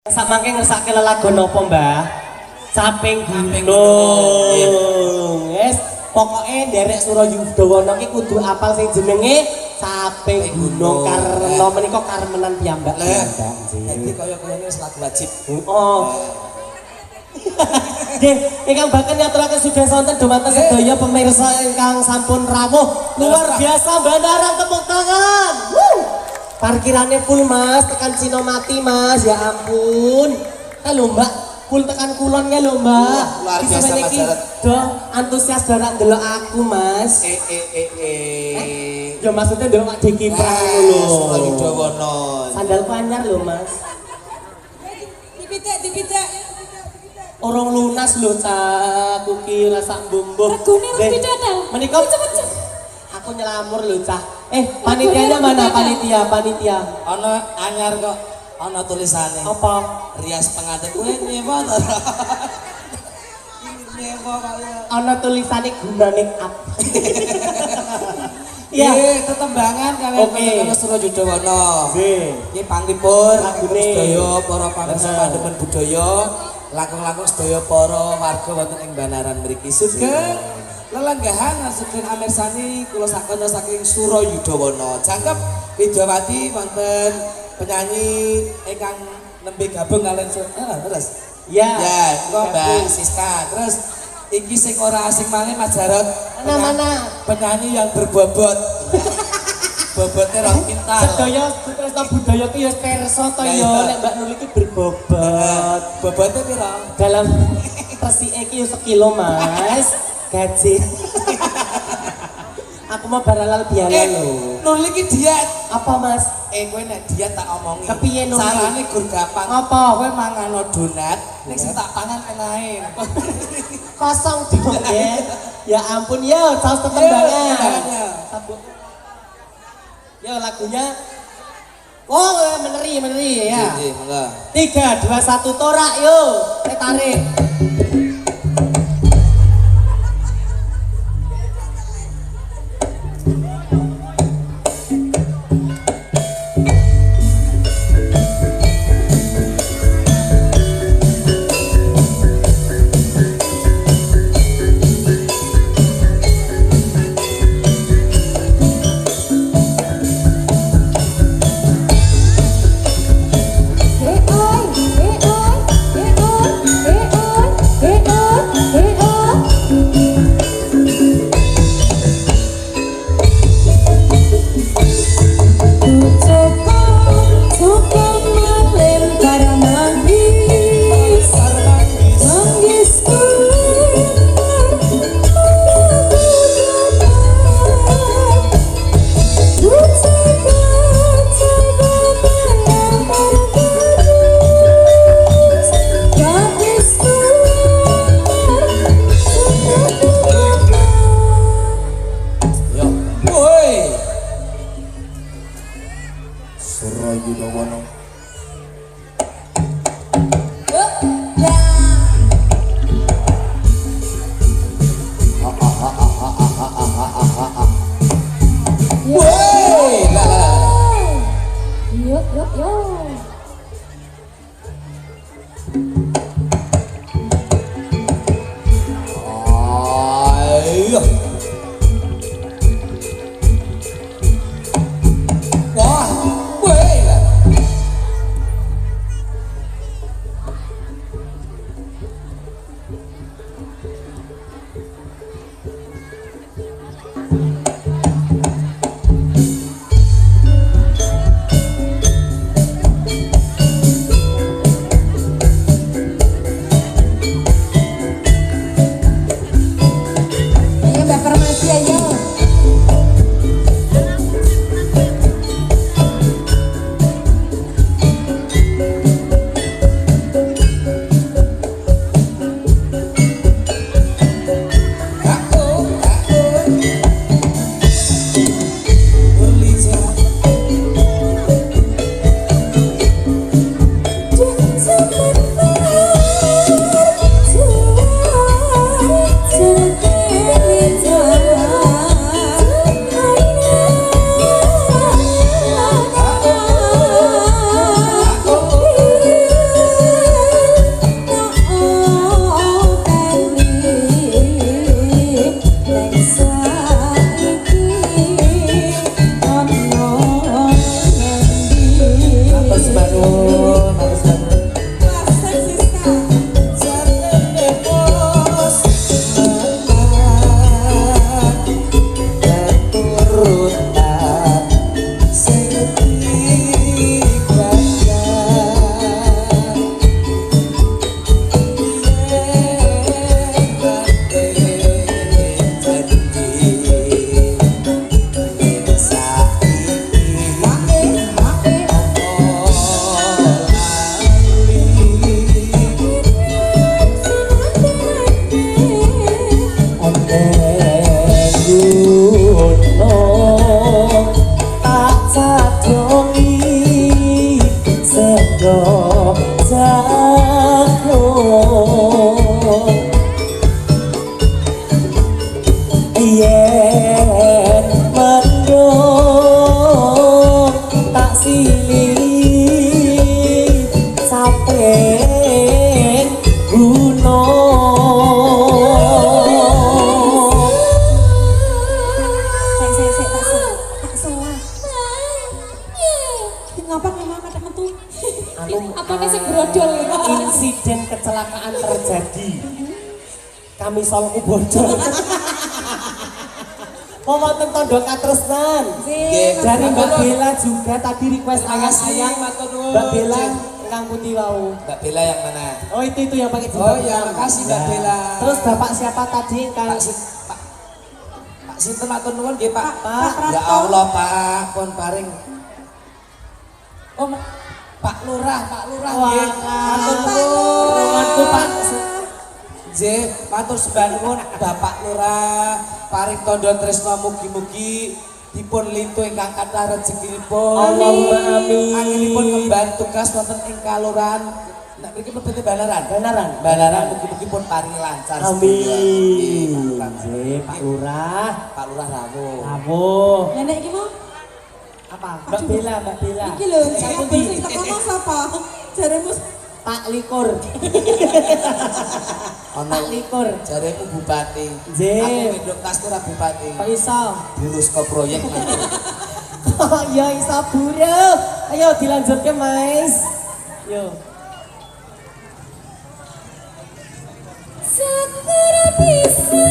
Samangke ngersake lelagon apa, Mbah? Caping gunung. Wis, pokoke nderek Surayudawana ki kudu apal sing jenenge Caping Gunung karena menika karmenan piyambak. Dadi kaya kene wis lagu wajib. Oh. Nggih, ingkang bakal nyaturaken sugeng sonten dumateng sedaya pemirsa ingkang sampun rawuh. Luar biasa bandaran tepuk tangan. Parkirannya full Mas, tekan Cinomati Mas, ya ampun. Halo Mbak, full tekan kulonnya lho Mbak. Luar biasa Mas Jarot. Dong, antusias banget ndelok aku Mas. Ya maksudnya ndelok Pak Diki Prang lho. Surayudawana. Sandalku anyar lho Mas. Dipitek. Orang lunas lho cah, kuki rasa bumbu. Regune wis pidak ta? Menika aku nyelamur lho cah. Panitianya mana panitia? Ana anyar kok, ana tulisane. Apa? Rias pengantin kowe nyewa ta? Nyewa kaya. Ana tulisane guna make up. Iya, tetembangan kalian kalian Surayudawana. Nggih. Iki panglipur Lagune. sedaya para pamirsa pandemen budaya, langkung-langkung sedaya para warga wonten ing Banaran mriki. Sugeng lelenggahan sugeng amirsani kula sakana saking Surayudawana. Jangkep Widyawati wonten penyanyi ingkang nembe gabung kalian terus. Ya. Ya, kok Mbak Siska. Terus iki sing ora asing maneh Mas Jarot. Mana? Penyanyi yang berbobot. Bobotnya rong kintal. Sedaya tresna budaya ki ya perso to ya nek Mbak Nur iki berbobot. Bobotnya piro? Dalam resike iki ya sekilo Mas. Gaji. Aku mau baralal biala lho. Nur iki diet. Apa Mas? Kowe nek diet tak omongi. Kepiye Nur? Carane gur gampang. Apa? Kowe mangan donat, ning sing tak pangan kenae. Kosong dong ya. Ya ampun ya, saus tetembangan. Sabuk. Yo lagunya. Oh, meneri ya. Nggih, monggo. 3, 2, 1 torak yo. Saya tarik. Surayudawana. Yo. Ayo. Wah, weh lah. Ayo Mbak Farmasi ayo. Aku. brodol. insiden kecelakaan terjadi. Kami solku bocor. Mau wonten tondo katresnan. Dari Mbak Bella juga tadi request ayang-ayang. matur nuwun. Mbak Bella Kang Putih wau. Mbak Bella yang mana? Oh itu yang pakai Oh jilbab ya, hitam. makasih Mbak Bella. Terus Bapak siapa tadi Kang? Pak Sinten matur nuwun nggih Pak. Pak. Ya Allah Pak, pun paring. Oh, Pak Lurah nggih. Matur nuwun. Aku Pak. Nggih, matur sembah nuwun Bapak Lurah, paring tondo tresna mugi-mugi dipun lintu ingkang kathah rezekinipun. Allahumma amin. Anginipun ngemban tugas wonten ing kalurahan. Nek mriki mlebete Banaran. Banaran. Banaran mugi-mugi pun paringi lancar. Amin. Nggih, Pak Lurah. Pak Lurah rawuh. Rawuh. Nenek iki mau Apa? Mbak Bella. iki lho, saya sing teko sapa? Jaremu Pak Likur. Ana Pak Likur. jaremu bupati. Nggih. Aku medhok Kastura bupati. Pak Isa. Burus ke proyek. Oh iya Isa buru. Ayo dilanjutke Mas. Yo. segera bisa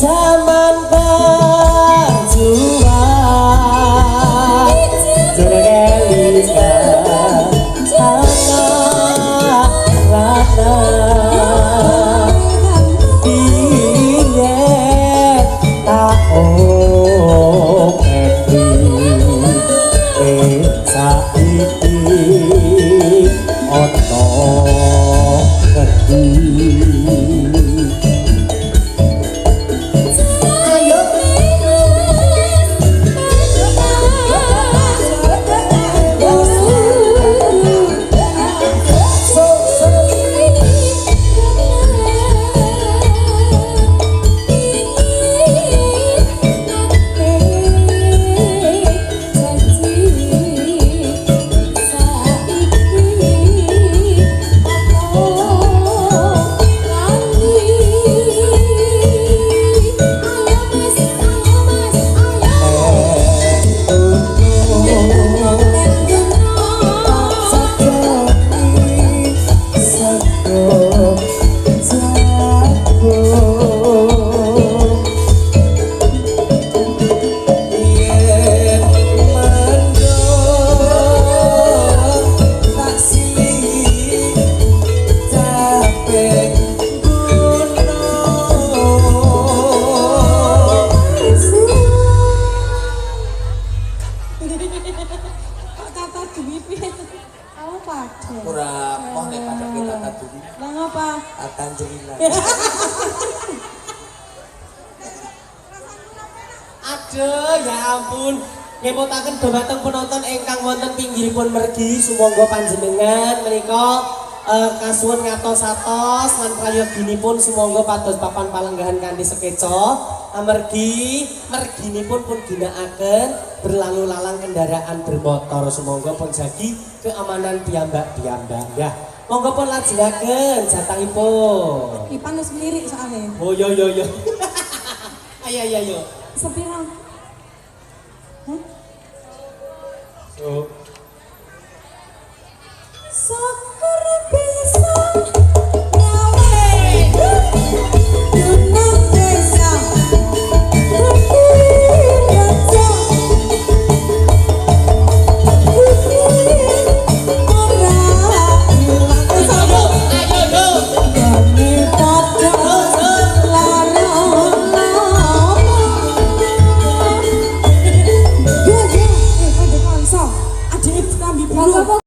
zaman berjuang jelegeliskan anak rana diye tak saiki ono ngendi. Ora moh nek pada kita tatu. Lah ngapa? Tanjurina. Aduh, ya ampun. Ngepotaken dhumateng penonton ingkang wonten pinggiripun mergi sumangga panjenengan menika kasuwun ngatos-atos lan prayoginipun sumangga pados papan palenggahan kanthi sekeca amargi merginipun pun ginakaken berlalu lalang kendaraan bermotor sumangga pun jagi keamanan piyambak-piyambak. Ya, monggo pun lajengaken jatahipun. Ipan wis mlirik soalnya. Oh yo. Ayo. Sepira? Hah? So,